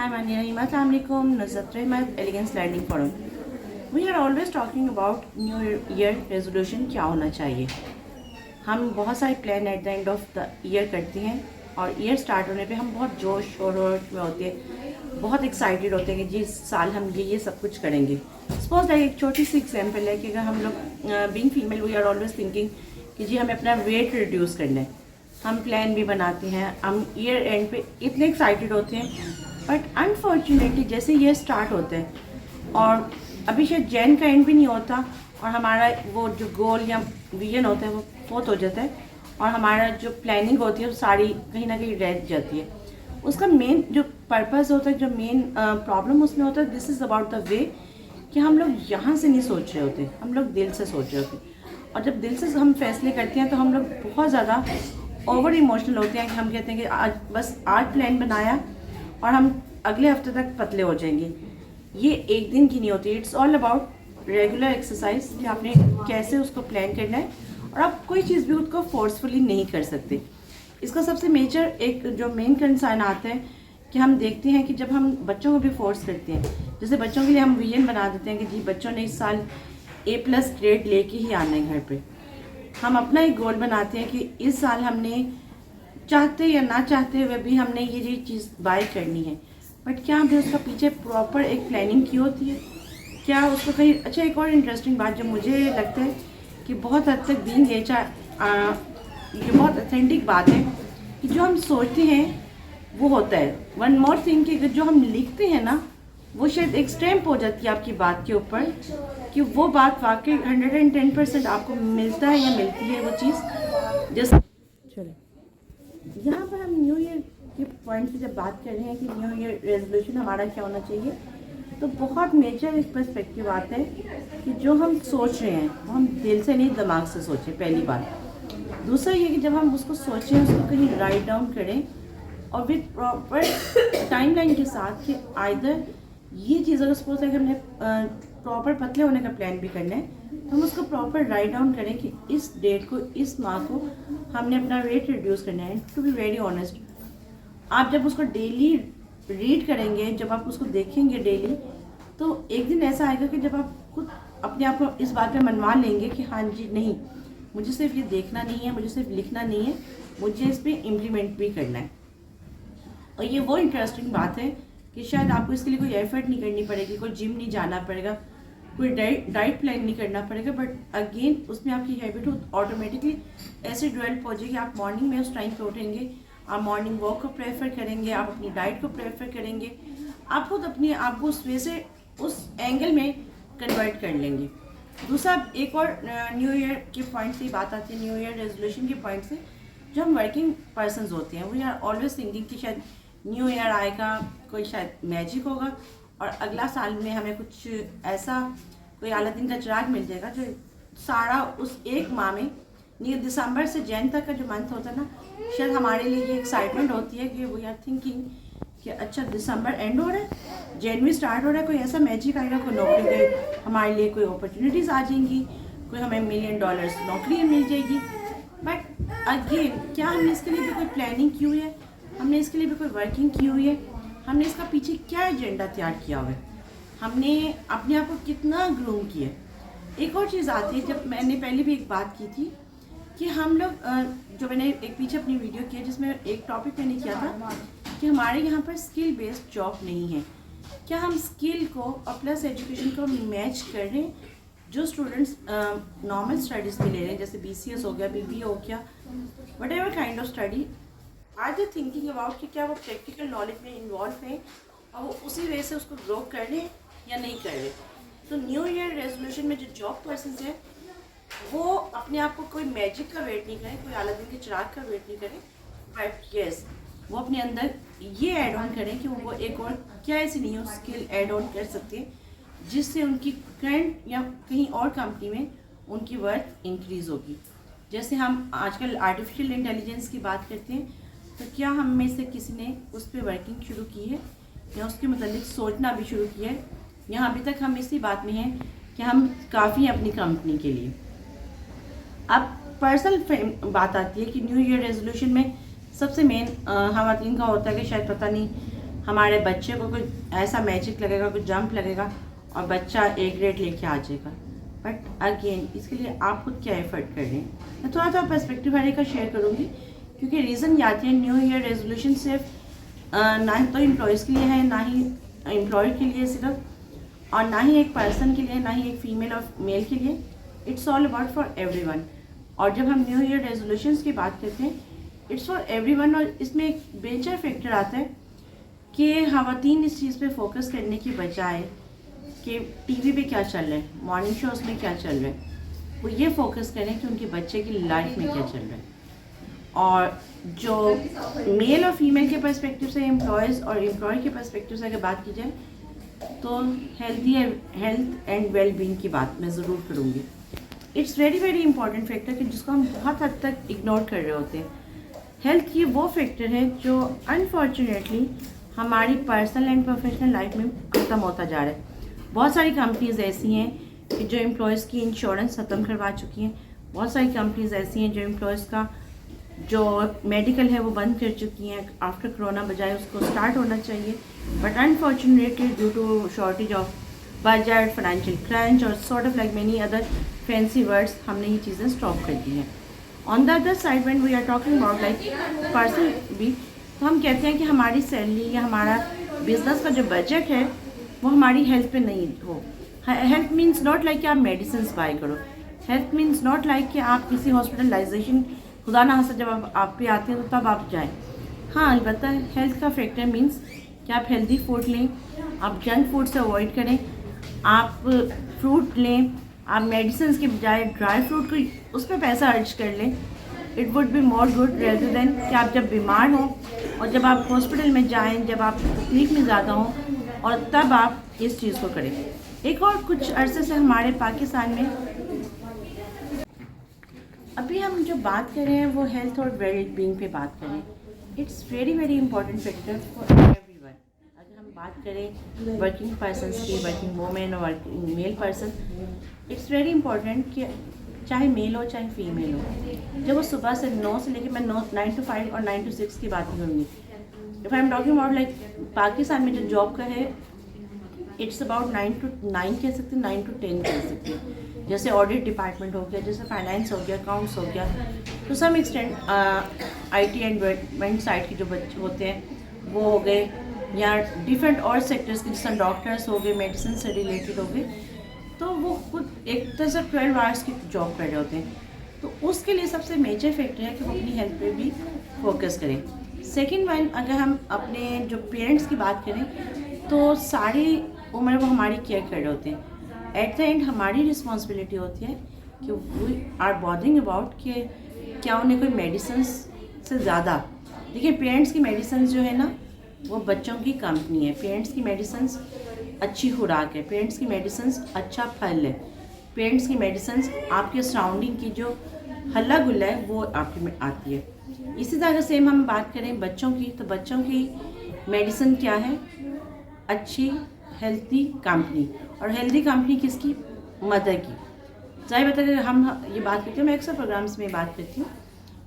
Bismillahirrahmanirrahim. Assalamu alaikum. Nusrat Rahmat, Elegance Learning Forum. We are always talking about New Year resolution क्या होना चाहिए. हम बहुत सारे plan at the end of the year करते हैं और ईयर स्टार्ट होने पे हम बहुत जोश शोर में होते हैं, बहुत एक्साइटेड होते हैं कि जी इस साल हम ये सब कुछ करेंगे. सपोज लाइक एक छोटी सी एग्जांपल है कि अगर हम लोग being female we are always thinking कि जी हमें अपना वेट रिड्यूस करना है. हम प्लान भी बनाते हैं, हम ईयर एंड पे इतने एक्साइटेड होते हैं, बट अनफॉर्चुनेटली जैसे ईयर स्टार्ट होते हैं और अभी शायद जैन का एंड भी नहीं होता और हमारा वो जो गोल या विजन होता है वो फोत हो जाता है और हमारा जो प्लानिंग होती है वो सारी कहीं ना कहीं रह जाती है. उसका मेन जो पर्पस होता है, जो मेन प्रॉब्लम उसमें होता है, this is about the way कि हम लोग यहाँ से नहीं सोच रहे होते, हम लोग दिल से सोच रहे होते हैं. और जब दिल से हम फैसले करते हैं तो हम लोग बहुत ज़्यादा ओवर इमोशनल होते हैं कि हम कहते हैं कि आज प्लान बनाया और हम अगले हफ्ते तक पतले हो जाएंगे. ये एक दिन की नहीं होती. It's all about regular exercise कि आपने कैसे उसको प्लान करना है और आप कोई चीज़ भी उसको फोर्सफुली नहीं कर सकते. इसका सबसे मेजर एक जो मेन कंसर्न आता है कि हम देखते हैं कि जब हम बच्चों को भी फोर्स करते हैं, जैसे बच्चों के लिए हम विजन बना देते हैं कि जी बच्चों ने इस साल A+ ग्रेड लेके ही आना है घर पे. हम अपना एक गोल बनाते हैं कि इस साल हमने चाहते या ना चाहते हुए भी हमने ये चीज़ बाय करनी है. बट क्या हमने उसका पीछे प्रॉपर एक प्लानिंग की होती है? क्या उसको कहीं अच्छा एक और इंटरेस्टिंग बात जो मुझे लगता है कि बहुत हद तक बीइंग नेचर ये बहुत ऑथेंटिक बात है कि जो हम सोचते हैं वो होता है. वन मोर थिंग कि जो हम लिखते हैं ना वो शायद एक स्टैम्प हो जाती है आपकी बात के ऊपर कि वो बात वाकई 110% आपको मिलता है या मिलती है वो चीज़. जैसे चलो यहाँ पर हम न्यू ईयर के पॉइंट से जब बात कर रहे हैं कि न्यू ईयर रेजोल्यूशन हमारा क्या होना चाहिए, तो बहुत मेजर एक पर्सपेक्टिव आता है कि जो हम सोच रहे हैं वो हम दिल से नहीं दिमाग से सोचें, पहली बात. दूसरा ये कि जब हम उसको सोचें उसको कहीं राइट डाउन करें और विद प्रॉपर टाइमलाइन के साथ कि आइदर ये चीज़ अगर सपोज है कि हमने प्रॉपर पतले होने का प्लान भी करना है तो हम उसको प्रॉपर राइट डाउन करें कि इस डेट को, इस माह को हमने अपना वेट रिड्यूस करना है. टू बी वेरी ऑनेस्ट, आप जब उसको डेली रीड करेंगे, जब आप उसको देखेंगे डेली, तो एक दिन ऐसा आएगा कि जब आप खुद अपने आप को इस बात पे मनवा लेंगे कि हाँ जी नहीं, मुझे सिर्फ ये देखना नहीं है, मुझे सिर्फ लिखना नहीं है, मुझे इस पर इम्प्लीमेंट भी करना है. और ये वो इंटरेस्टिंग बात है कि शायद आपको इसके लिए कोई एफर्ट नहीं करनी पड़ेगी, कोई जिम नहीं जाना पड़ेगा, कोई डाइट प्लान नहीं करना पड़ेगा. बट अगेन उसमें आपकी हैबिट ऑटोमेटिकली ऐसे डेवलप हो जाएगी. आप मॉर्निंग में उस टाइम पे उठेंगे, आप मॉर्निंग वॉक को प्रेफर करेंगे, आप अपनी डाइट को प्रेफर करेंगे, आप खुद अपने आप को उस वे से उस एंगल में कन्वर्ट कर लेंगे. दूसरा एक और न्यू ईयर के पॉइंट से बात आती है, न्यू ईयर रेजोल्यूशन के पॉइंट से, जो हम वर्किंग पर्सनस होते हैं वी आर ऑलवेज थिंकिंग कि शायद न्यू ईयर आएगा, कोई शायद मैजिक होगा और अगला साल में हमें कुछ ऐसा कोई अलादीन का चिराग मिल जाएगा जो सारा उस एक माह में, दिसंबर से जैन तक का जो मंथ होता है ना, शायद हमारे लिए ये एक्साइटमेंट होती है कि वी आर थिंकिंग कि अच्छा दिसंबर एंड हो रहा है, जनवरी स्टार्ट हो रहा है, कोई ऐसा मैजिक आएगा, कोई नौकरी के हमारे लिए कोई अपॉर्चुनिटीज़ आ जाएंगी, कोई हमें $1 मिलियन नौकरी मिल जाएगी. बट अगेन क्या हमने इसके लिए भी कोई प्लानिंग की हुई है? हमने इसके लिए भी कोई वर्किंग की हुई है? हमने इसका पीछे क्या एजेंडा तैयार किया हुआ है? हमने अपने आप को कितना ग्रूम किया? एक और चीज़ आती है, जब मैंने पहले भी एक बात की थी कि हम लोग जो मैंने एक पीछे अपनी वीडियो की है जिसमें एक टॉपिक मैंने किया था कि हमारे यहाँ पर स्किल बेस्ड जॉब नहीं है. क्या हम स्किल को और प्लस एजुकेशन को मैच कर रहे हैं? जो स्टूडेंट्स नॉर्मल स्टडीज़ में ले रहे हैं, जैसे BCS हो गया, BBA हो गया, whatever kind of study, are they thinking about कि क्या वो प्रैक्टिकल नॉलेज में इन्वॉल्व हैं और वो उसी वजह से उसको ग्रो कर रहे हैं या नहीं कर रहे. तो न्यू ईयर रेजोल्यूशन में जो जॉब पर्सन है वो अपने आप को कोई मैजिक का वेट नहीं करें, कोई अलादीन के चिराग का वेट नहीं करें, बट येस वो अपने अंदर ये ऐड ऑन करें कि वो एक और क्या ऐसी नहीं हो स्किल ऐड ऑन कर सकते हैं जिससे उनकी करंट या कहीं और कंपनी में उनकी वर्थ इंक्रीज़ होगी. जैसे हम आजकल आर्टिफिशियल इंटेलिजेंस की बात करते हैं, तो क्या हम में से किसी ने उस पर वर्किंग शुरू की है या उसके मतलब सोचना भी शुरू किया है? यहाँ अभी तक हम इसी बात में हैं कि हम काफ़ी हैं अपनी कंपनी के लिए. अब पर्सनल बात आती है कि न्यू ईयर रेजोल्यूशन में सबसे मेन हमारे का होता है कि शायद पता नहीं हमारे बच्चे को कोई ऐसा मैजिक लगेगा, कोई जंप लगेगा और बच्चा ए ग्रेड लेके आ जाएगा। बट अगेन इसके लिए आप खुद क्या एफर्ट कर रहे हैं, मैं थोड़ा सा पर्सपेक्टिव हर एक का शेयर करूँगी, क्योंकि रीज़न याद है न्यू ईयर रेजोल्यूशन सिर्फ ना तो एम्प्लॉयज़ के लिए है, ना ही एम्प्लॉय के लिए सिर्फ, और ना ही एक पर्सन के लिए, ना ही एक फीमेल और मेल के लिए। It's all about for everyone. और जब हम न्यू ईयर रेजोल्यूशंस की बात करते हैं, इट्स फॉर एवरीवन। और इसमें एक मेजर फैक्टर आता है कि ख़वातीन इस चीज़ पे फोकस करने की बजाय कि टीवी पे क्या चल रहा है, मॉर्निंग शोज़ में क्या चल रहा है, वो ये फोकस करें कि उनके बच्चे की लाइफ में क्या चल रहा है। और जो मेल और फीमेल के पर्सपेक्टिव से एम्प्लॉयज़ और एम्प्लॉय के पर्सपेक्टिव से अगर बात की जाए तो हेल्थ एंड वेल बीइंग की बात मैं ज़रूर करूँगी। It's very very important factor कि जिसको हम बहुत हद तक इग्नोर कर रहे होते हैं। हेल्थ ये वो फैक्टर है जो अनफॉर्चुनेटली हमारी पर्सनल एंड प्रोफेशनल लाइफ में ख़त्म होता जा रहा है। बहुत सारी कंपनीज़ ऐसी हैं कि जो एम्प्लॉयज़ की इंश्योरेंस ख़त्म करवा चुकी हैं। बहुत सारी कंपनीज़ ऐसी हैं जो एम्प्लॉयज़ का जो मेडिकल है वो बंद कर चुकी हैं आफ्टर कोरोना, बजाय उसको स्टार्ट होना चाहिए। But unfortunately due to shortage of budget, financial crunch और sort of like many other fancy words, हमने ये चीज़ें स्टॉप कर दी हैं। On the other side when we are talking about like person भी, तो हम कहते हैं कि हमारी सैलरी या हमारा बिजनेस का जो बजट है वो हमारी हेल्थ पे नहीं हो। हेल्थ मीन्स नॉट लाइक कि आप मेडिसिन बाय करो। हेल्थ मीन्स नॉट लाइक कि आप किसी हॉस्पिटलाइजेशन, खुदा ना खास्ता जब आप पे आते हैं तो तब आप जाएं। हाँ, अलबत्ता हेल्थ का फैक्टर मीन्स कि आप हेल्दी फूड लें, आप जंक फूड से अवॉइड करें, आप फ्रूट लें, आप मेडिसिन के बजाय ड्राई फ्रूट को उस पर पैसा अर्ज कर लें। It would be more good rather than कि आप जब बीमार हों और जब आप हॉस्पिटल में जाएं, जब आप तकलीफ में ज़्यादा हों और तब आप इस चीज़ को करें। एक और कुछ अरसे से हमारे पाकिस्तान में अभी हम जो बात कर रहे हैं वो हेल्थ और वेल बीइंग पे बात करें। It's very very important factor for everyone. अगर हम बात करें वर्किंग पर्सनस की, वर्किंग वोमेन और working male person, it's very important कि चाहे मेल हो चाहे फीमेल हो, जब वो सुबह से 9 से लेकर मैं 9 to 5 और 9 to 6 की बात करूँगी। If I am talking about like Pakistan में जो जॉब का है, इट्स अबाउट 9 to 9 कह सकते हैं, 9 to 10 कह सकते हैं। जैसे ऑडिट डिपार्टमेंट हो गया, जैसे फाइनेंस हो गया, अकाउंट्स हो गया, to some extent IT and development side के जो बच्चे होते हैं वो हो गए, या डिफरेंट और सेक्टर्स के जैसे डॉक्टर्स हो गए, मेडिसिन से रिलेटेड हो गए, तो वो खुद एक तरह से 12 आवर्स की जॉब कर रहे होते हैं। तो उसके लिए सबसे मेजर फैक्टर है कि वो अपनी हेल्थ पे भी फोकस करें। सेकेंड वन, अगर हम अपने जो पेरेंट्स की बात करें तो सारी उम्र वो हमारी केयर कर रहे होते हैं। एट द एंड हमारी रिस्पॉन्सिबिलिटी होती है कि वी आर बॉदरिंग अबाउट कि क्या उन्हें कोई मेडिसिन से ज़्यादा, देखिए पेरेंट्स की मेडिसिन जो है ना वो बच्चों की कंपनी है। पेरेंट्स की मेडिसिन अच्छी खुराक है, पेरेंट्स की मेडिसिन अच्छा फल है, पेरेंट्स की मेडिसिन आपके सराउंडिंग की जो हल्ला गुल्ला है वो आपके में आती है। इसी तरह सेम हम बात करें बच्चों की, तो बच्चों की मेडिसिन क्या है? अच्छी हेल्दी कंपनी। और हेल्दी कंपनी किसकी? मदर की। जाहिर बात है हम ये बात करते हैं, मैं अक्सर प्रोग्राम्स में बात करती हूँ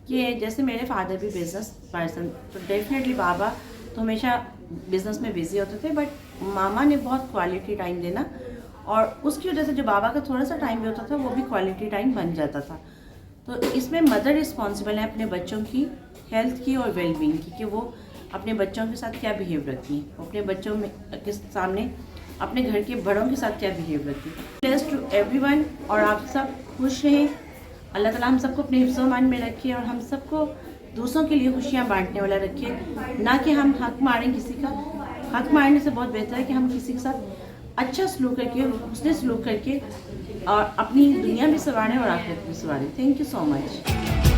कि जैसे मेरे फादर भी बिज़नेस पर्सन, तो डेफिनेटली बाबा तो हमेशा बिज़नेस में बिज़ी होते थे, बट मामा ने बहुत क्वालिटी टाइम देना, और उसकी वजह से जो बाबा का थोड़ा सा टाइम भी होता था वो भी क्वालिटी टाइम बन जाता था। तो इसमें मदर रिस्पॉन्सिबल है अपने बच्चों की हेल्थ की और वेलबींग की, कि वो अपने बच्चों के साथ क्या बिहेव रखती हैं, अपने बच्चों में के सामने अपने घर के बड़ों के साथ क्या बिहेव रखती है। प्लेस टू एवरीवन, और आप सब खुश रहें। अल्लाह ताला हम सबको अपने हिफ्ज़ मान में रखे और हम सबको दूसरों के लिए खुशियाँ बांटने वाला रखे, ना कि हम हक मारें किसी का। हक मारने से बहुत बेहतर है कि हम किसी के साथ अच्छा सलूक करके, उसने सलूक करके और अपनी दुनिया भी संवारें और आखिरत भी संवारें। Thank you so much.